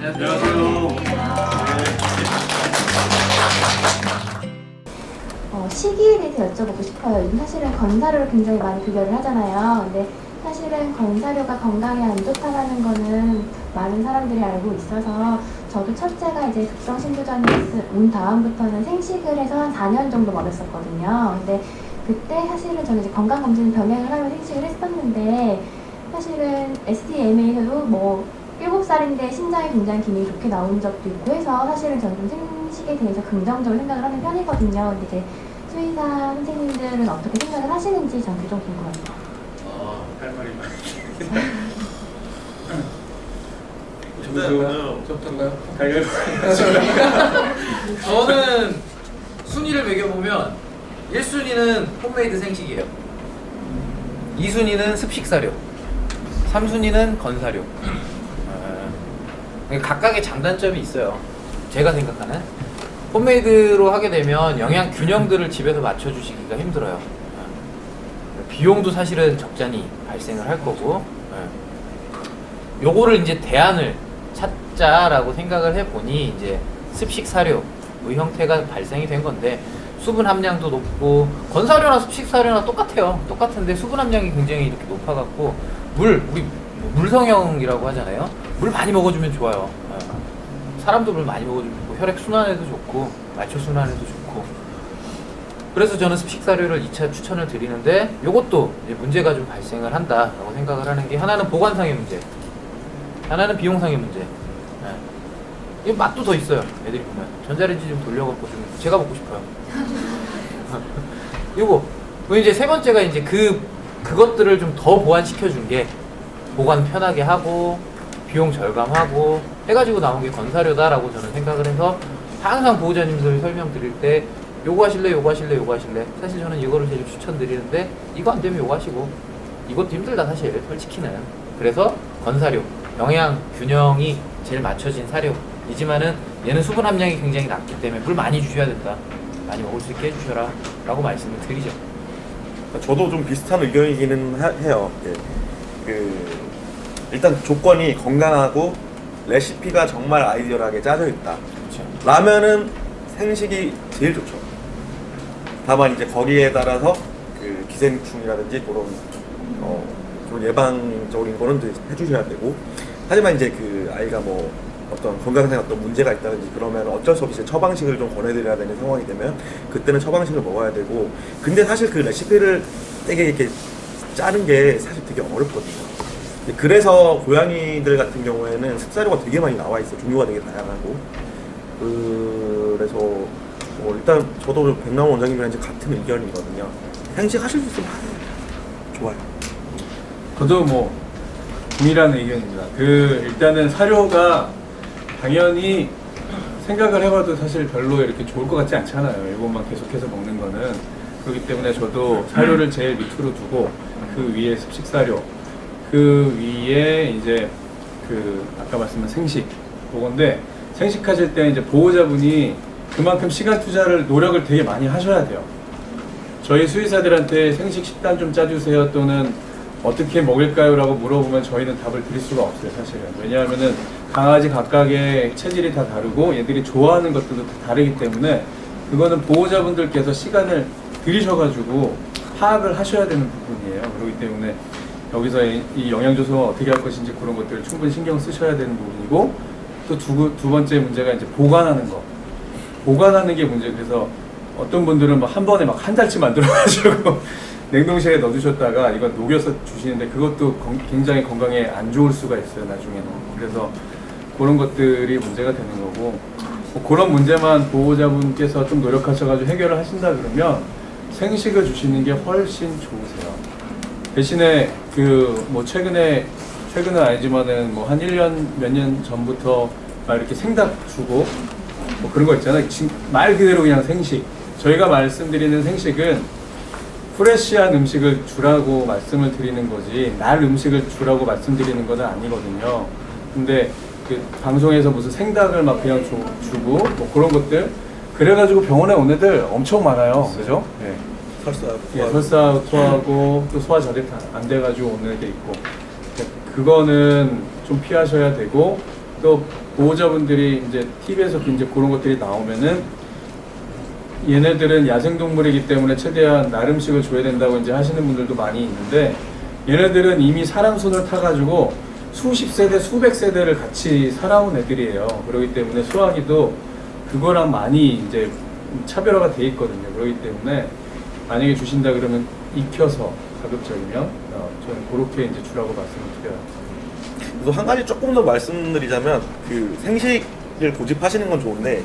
안녕하세요. 시기에 대해서 여쭤보고 싶어요. 사실은 건사료를 굉장히 많이 비교를 하잖아요. 근데 사실은 건사료가 건강에 안 좋다라는 거는 많은 사람들이 알고 있어서 저도 첫째가 이제 급성신부전이 온 다음부터는 생식을 해서 한 4년 정도 먹였었거든요. 근데 그때 사실은 저는 이제 건강검진 병행을 하며 생식을 했었는데 사실은 STMA에서도 뭐 7살인데 신장이 굉장히 기능이 좋게 나온 적도 있고 해서 사실은 저는 좀 생식에 대해서 긍정적으로 생각을 하는 편이거든요. 근데 이제 수의사 선생님들은 어떻게 생각을 하시는지 전 그게 좀 궁금해요. 할 말이 많이 저는 순위를 매겨보면 1순위는 홈메이드 생식이에요. 2순위는 습식사료, 3순위는 건사료. 각각의 장단점이 있어요. 제가 생각하는 홈메이드로 하게 되면 영양 균형들을 집에서 맞춰주시기가 힘들어요. 비용도 사실은 적잖이 발생을 할 거고, 요거를 이제 대안을 찾자라고 생각을 해보니 이제 습식 사료의 형태가 발생이 된 건데, 수분 함량도 높고, 건사료나 습식 사료나 똑같아요. 똑같은데 수분 함량이 굉장히 이렇게 높아갖고 우리 물성형이라고 하잖아요. 물 많이 먹어주면 좋아요. 사람도 물 많이 먹어주면 좋고, 혈액 순환에도 좋고, 말초 순환에도 좋고. 그래서 저는 습식 사료를 2차 추천을 드리는데, 요것도 이제 문제가 좀 발생을 한다라고 생각을 하는 게, 하나는 보관상의 문제, 하나는 비용상의 문제. 이 맛도 더 있어요. 애들이 보면 전자레인지 좀 돌려갖고 좀 제가 먹고 싶어요. 요거 이제 세 번째가 이제 그것들을 좀 더 보완시켜 준 게, 보관 편하게 하고 비용 절감하고 해가지고 나온 게 건사료다라고 저는 생각을 해서, 항상 보호자님들 설명드릴 때 요거 하실래, 요거 하실래, 요거 하실래. 사실 저는 이거를 제일 추천드리는데, 이거 안 되면 요거 하시고, 이것도 힘들다 사실 솔직히는. 그래서 건사료, 영양 균형이 제일 맞춰진 사료이지만은 얘는 수분 함량이 굉장히 낮기 때문에 물 많이 주셔야 된다, 많이 먹을 수 있게 해주셔라 라고 말씀을 드리죠. 저도 좀 비슷한 의견이기는 해요. 일단 조건이 건강하고 레시피가 정말 아이디어하게 짜져 있다. 그렇죠. 라면은 생식이 제일 좋죠. 다만 이제 거기에 따라서 그 기생충이라든지 그런 예방적인 거는 해주셔야 되고, 하지만 이제 그 아이가 뭐 어떤 건강상의 어떤 문제가 있다든지 그러면 어쩔 수 없이 처방식을 좀 권해드려야 되는 상황이 되면 그때는 처방식을 먹어야 되고, 근데 사실 그 레시피를 되게 이렇게 짜는 게 사실 되게 어렵거든요. 그래서 고양이들 같은 경우에는 습사료가 되게 많이 나와 있어요. 종류가 되게 다양하고. 그래서 일단 저도 백남원 원장님이랑 이제 같은 의견이거든요. 생식 하실 수 있으면 하세요. 좋아요. 저도 뭐 동일한 의견입니다. 일단은 사료가 당연히 생각을 해봐도 사실 별로 이렇게 좋을 것 같지 않잖아요. 이것만 계속해서 먹는 거는. 그렇기 때문에 저도 사료를 제일 밑으로 두고, 그 위에 습식 사료, 그 위에 이제 아까 말씀한 생식, 그건데, 생식하실 때 이제 보호자분이 그만큼 시간 투자를, 노력을 되게 많이 하셔야 돼요. 저희 수의사들한테 생식 식단 좀 짜주세요, 또는 어떻게 먹일까요? 라고 물어보면 저희는 답을 드릴 수가 없어요, 사실은. 왜냐하면은 강아지 각각의 체질이 다 다르고 얘들이 좋아하는 것들도 다 다르기 때문에, 그거는 보호자분들께서 시간을 들이셔가지고 파악을 하셔야 되는 부분이에요. 그렇기 때문에 여기서 이 영양조소가 어떻게 할 것인지 그런 것들을 충분히 신경 쓰셔야 되는 부분이고, 또 두 번째 문제가 이제 보관하는 거. 보관하는 게 문제. 그래서 어떤 분들은 막 한 번에 막 한 달치 만들어가지고 냉동실에 넣어두셨다가 이거 녹여서 주시는데, 그것도 굉장히 건강에 안 좋을 수가 있어요, 나중에는. 그래서 그런 것들이 문제가 되는 거고, 그런 문제만 보호자분께서 좀 노력하셔가지고 해결을 하신다 그러면 생식을 주시는 게 훨씬 좋으세요. 대신에 최근은 아니지만은 뭐 한 1년 몇 년 전부터 막 이렇게 생닭 주고 뭐 그런 거 있잖아요. 말 그대로 그냥 생식. 저희가 말씀드리는 생식은 프레시한 음식을 주라고 말씀을 드리는 거지, 날 음식을 주라고 말씀드리는 건 아니거든요. 근데 그 방송에서 무슨 생닭을 막 그냥 주고 뭐 그런 것들, 그래가지고 병원에 온 애들 엄청 많아요. 그죠? 네. 설사 토하고 또 소화 절대 안 돼가지고 오는 애들 있고, 그거는 좀 피하셔야 되고, 또 보호자분들이 이제 TV에서 이제 그런 것들이 나오면은 얘네들은 야생동물이기 때문에 최대한 나름식을 줘야 된다고 이제 하시는 분들도 많이 있는데, 얘네들은 이미 사람 손을 타가지고 수십 세대, 수백 세대를 같이 살아온 애들이에요. 그렇기 때문에 수화기도 그거랑 많이 이제 차별화가 돼 있거든요. 그렇기 때문에 만약에 주신다 그러면 익혀서 가급적이면 저는 그렇게 이제 주라고 말씀을 드려요. 그래서 한 가지 조금 더 말씀드리자면, 그 생식을 고집하시는 건 좋은데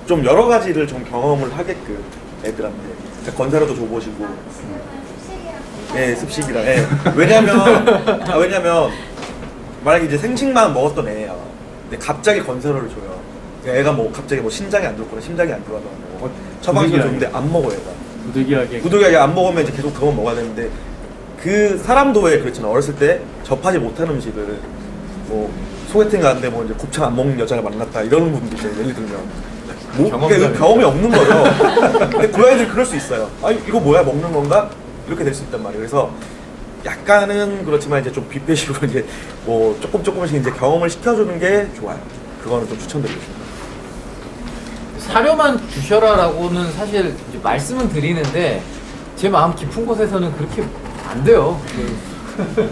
좀 여러 가지를 좀 경험을 하게끔 애들한테 건사료도 줘보시고, 예, 습식이랑, 예. 왜냐면 만약에 이제 생식만 먹었던 애야. 근데 갑자기 건사료를 줘요. 그러니까 애가 뭐 갑자기 뭐 신장이 안 좋거나 심장이 안 좋아서 처방식을 줬는데 안 먹어 얘가. 부득이하게 안 먹으면 이제 계속 그건 먹어야 되는데, 그 사람도 왜 그렇잖아. 어렸을 때 접하지 못한 음식을 뭐 소개팅 가는데 뭐 이제 곱창 안 먹는 여자를 만났다 이러는 분들 있어요. 예를 들면 경험이 없는 거죠. 근데 고양이들 그럴 수 있어요. 아 이거 뭐야, 먹는 건가? 이렇게 될 수 있단 말이에요. 그래서 약간은 그렇지만 이제 좀 뷔페식으로 이제 뭐 조금씩 이제 경험을 시켜주는 게 좋아요. 그거는 좀 추천드리고 싶어요. 사료만 주셔라라고는 사실 이제 말씀은 드리는데 제 마음 깊은 곳에서는 그렇게 안 돼요.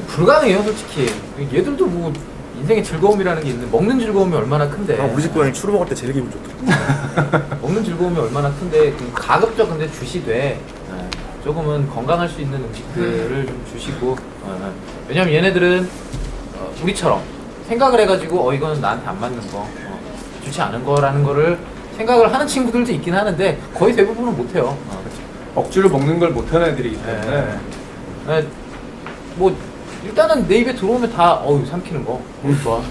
불가능해요, 솔직히. 얘들도 뭐 인생의 즐거움이라는 게 있는데, 먹는 즐거움이 얼마나 큰데. 우리 집 고양이 추루 먹을 때 제일 기분 좋더라고. 먹는 즐거움이 얼마나 큰데 가급적 근데 주시되 조금은 건강할 수 있는 음식들을 좀 주시고, 왜냐면 얘네들은 우리처럼 생각을 해가지고 이거는 나한테 안 맞는 거, 좋지 않은 거라는 거를 생각을 하는 친구들도 있긴 하는데 거의 대부분은 못해요. 억지로 먹는 걸 못하는 애들이기 때문에 뭐 일단은 내 입에 들어오면 다 삼키는 거 좋아.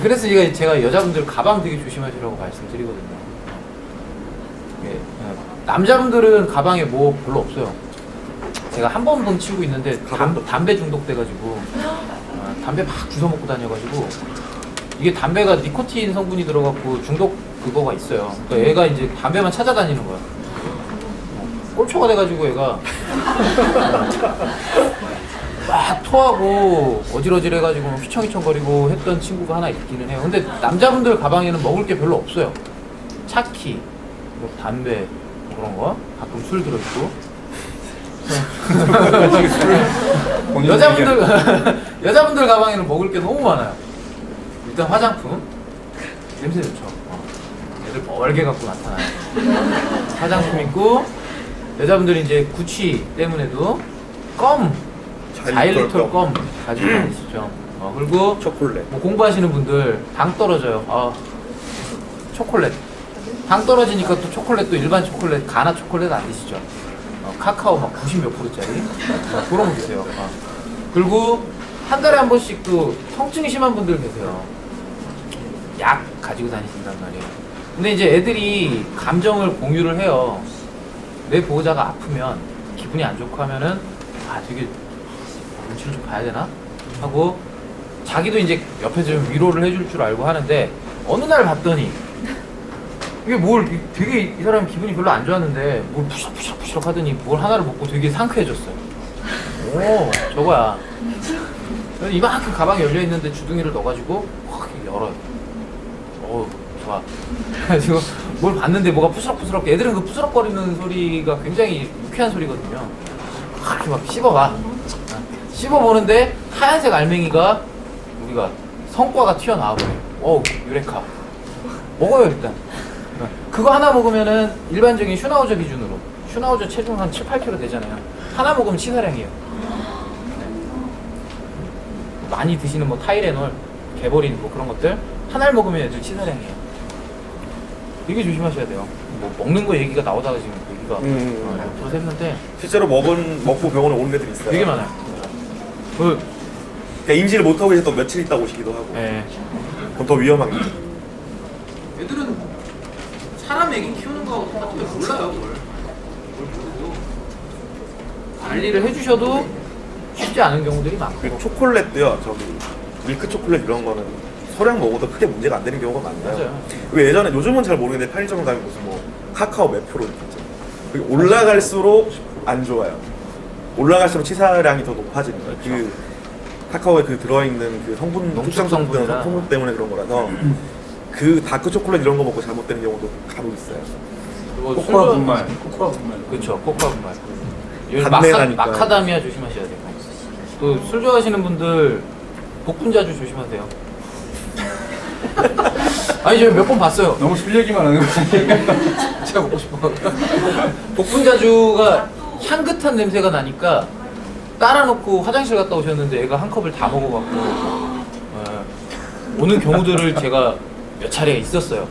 그래서 제가 여자분들 가방 되게 조심하시라고 말씀드리거든요. 남자분들은 가방에 뭐 별로 없어요. 제가 한 번 본 친구 있는데 담배 중독돼가지고 담배 막 주워 먹고 다녀가지고, 이게 담배가 니코틴 성분이 들어갖고 중독 그거가 있어요. 그러니까 얘가 이제 담배만 찾아다니는 거야. 꼴초가 돼가지고 얘가 막 토하고 어질어질해가지고 휘청휘청거리고 했던 친구가 하나 있기는 해요. 근데 남자분들 가방에는 먹을 게 별로 없어요. 차키, 뭐 담배, 뭐 그런 거, 가끔 술 들어있고. 여자분들 가방에는 먹을 게 너무 많아요. 일단 화장품, 냄새 좋죠. 애들 뻘게 갖고 나타나요. 화장품 있고, 여자분들이 이제 구취 때문에도 껌, 자일리톨 껌 가지고 다니시죠. 그리고 초콜릿. 뭐 공부하시는 분들 당 떨어져요. 초콜릿. 당 떨어지니까 또 초콜릿도 일반 초콜릿, 가나 초콜릿 안 드시죠. 카카오 막 90 몇 %짜리 그런 거 드세요. 그리고 한 달에 한 번씩 또 통증이 심한 분들 계세요. 약 가지고 다니신단 말이에요. 근데 이제 애들이 감정을 공유를 해요. 내 보호자가 아프면, 기분이 안 좋고 하면은 되게 눈치를 좀 봐야 되나? 하고 자기도 이제 옆에서 좀 위로를 해줄 줄 알고 하는데, 어느 날 봤더니 이게 되게 이 사람이 기분이 별로 안 좋았는데 뭘 푸시럭 하더니 뭘 하나를 먹고 되게 상쾌해졌어요. 오, 저거야. 이만큼 가방에 열려있는데 주둥이를 넣어가지고 확 열어요. 좋아. 그래가지고 뭘 봤는데 뭐가 푸스럭푸스럭, 애들은 그 푸스럭거리는 소리가 굉장히 유쾌한 소리거든요. 이렇게 막 씹어봐. 씹어보는데 하얀색 알맹이가 우리가 성과가 튀어나와버려요. 유레카. 먹어요, 일단. 그거 하나 먹으면은 일반적인 슈나우저 기준으로, 슈나우저 체중 한 7, 8kg 되잖아요. 하나 먹으면 치사량이에요. 많이 드시는 뭐 타이레놀, 개보린 뭐 그런 것들 하나를 먹으면 애들 치사량이에요. 되게 조심하셔야 돼요. 뭐 먹는 거 얘기가 나오다가 지금 얘기가 앞으로 했는데 실제로 먹고 병원에 오는 애들이 있어요. 되게 많아요. 그러니까 인지를 못하고 계셔서 며칠 있다 오시기도 하고. 그럼 더 위험한 거죠. 애들은 사람 애기 키우는 거하고 똑같은 거 몰라요, 뭘 모르고. 관리를 해주셔도 쉽지 않은 경우들이 많고. 그리고 초콜릿도요, 밀크 초콜릿 이런 거는 소량 먹어도 크게 문제가 안 되는 경우가 많아요. 맞아요. 그 예전에, 요즘은 잘 모르겠는데 편의점 가면 무슨 뭐 카카오 몇 프로 이렇게 있잖아요. 그게 올라갈수록 안 좋아요. 올라갈수록 치사량이 더 높아지는 거예요. 카카오에 그 들어있는 그 성분 농축 특정 성분이라. 성분 때문에 그런 거라서 그 다크 초콜릿 이런 거 먹고 잘못되는 경우도 간혹 있어요. 코코아 분말, 코코아 분말. 그렇죠. 코코아 분말. 단내 나니까. 마카다미아 조심하셔야 돼요. 또 술 좋아하시는 분들 복분자주 조심하세요. 아니 저 몇 번 봤어요. 너무 술 얘기만 하는 거 아니에요? 제가 먹고 싶어. 복분자주가 향긋한 냄새가 나니까 따라놓고 화장실 갔다 오셨는데 애가 한 컵을 다 먹어갖고 오는 경우들을 제가 몇 차례 있었어요.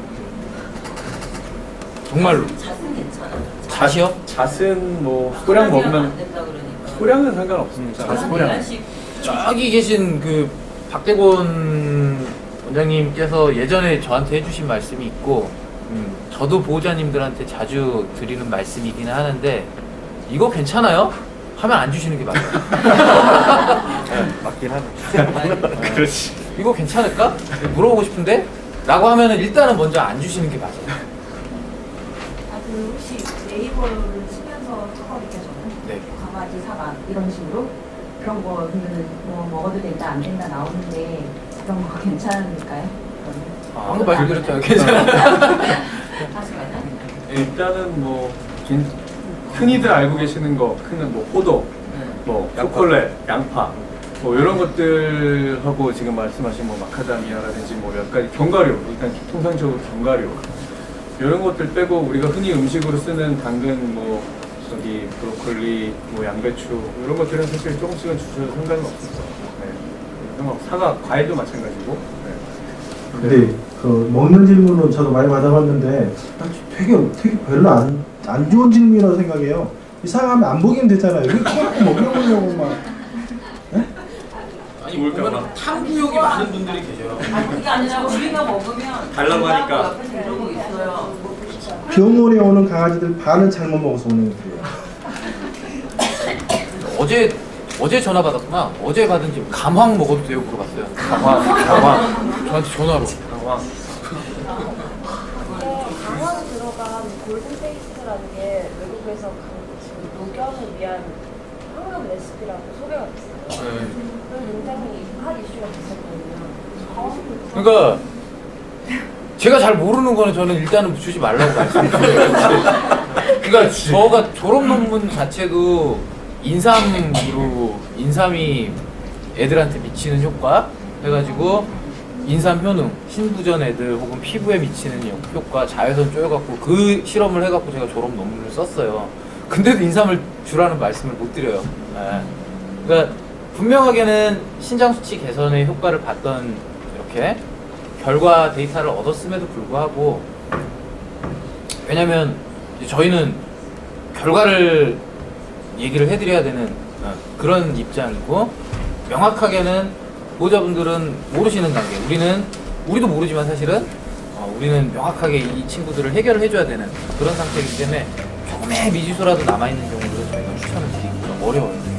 정말로. 잣은 괜찮아. 잣이요? 잣은 뭐 소량 먹으면 안 된다 그러니까. 소량은 상관없습니다. 잣은 소량. 계란식 저기 계신 그 박대곤 원장님께서 예전에 저한테 해주신 말씀이 있고 저도 보호자님들한테 자주 드리는 말씀이기는 하는데 이거 괜찮아요? 하면 안 주시는 게 맞아요. 맞긴 하네. 그렇지. 이거 괜찮을까? 물어보고 싶은데? 라고 하면은 일단은 먼저 안 주시는 게 맞아요. 아, 그 혹시 네이버를 치면서 찾아보셨나요? 네. 강아지 사과 이런 식으로 그런 거 보면은 뭐 먹어도 된다 안 된다 나오는데 그런 거 괜찮을까요? 방금 말씀드렸잖아요. 괜찮아요. 하시면은 일단은 뭐 흔히들 알고 계시는 거, 큰 뭐 포도, 뭐 초콜릿, 양파, 뭐 이런 것들하고 지금 말씀하신 뭐 마카다미아라든지 뭐 몇 가지 견과류, 일단 통상적으로 견과류 이런 것들 빼고 우리가 흔히 음식으로 쓰는 당근, 뭐 저기 브로콜리, 뭐 양배추 이런 것들은 사실 조금씩은 주셔도 상관은 없습니다. 네. 사과, 과일도 마찬가지고. 네. 근데 그 먹는 질문은 저도 많이 받아봤는데 되게 별로 안 좋은 질문이라고 생각해요. 이상하면 안 먹이면 되잖아요. 왜 꼭 먹여보려고 막. 아니 보면 탐구욕이 많은 분들이 계셔요. 아 그게 아니라 우리가 먹으면 달라고 하니까. 옆에서 이러고 있어요. 병원에 오는 강아지들 반은 잘못 먹어서 오는 거예요. 어제 전화 받았구나. 어제 받은 집 감황 먹어도 돼요 물어봤어요. 강황. 저한테 전화로. 강황. 강황 들어간 골든페이스라는 게 외국에서 지금 녹염을 위한 황금 레시피라고 소개가 됐어요. 네. 그래서 굉장히 핫 이슈가 됐었거든요. 그러니까 제가 잘 모르는 거는 저는 일단은 주지 말라고 말씀드려요. 그러니까 저가 졸업 논문 자체도 인삼이 애들한테 미치는 효과 해가지고 인삼 효능, 신부전 애들 혹은 피부에 미치는 효과 자외선 쪼여갖고 그 실험을 해갖고 제가 졸업 논문을 썼어요. 근데도 인삼을 주라는 말씀을 못 드려요. 네. 그러니까 분명하게는 신장 수치 개선의 효과를 봤던 이렇게 결과 데이터를 얻었음에도 불구하고 왜냐면 저희는 결과를 얘기를 해드려야 되는 그런 입장이고 명확하게는 보호자분들은 모르시는 단계 우리도 모르지만 사실은 우리는 명확하게 이 친구들을 해결을 해줘야 되는 그런 상태이기 때문에 조금의 미지수라도 남아있는 경우들은 저희가 추천을 드리기가 어려워요.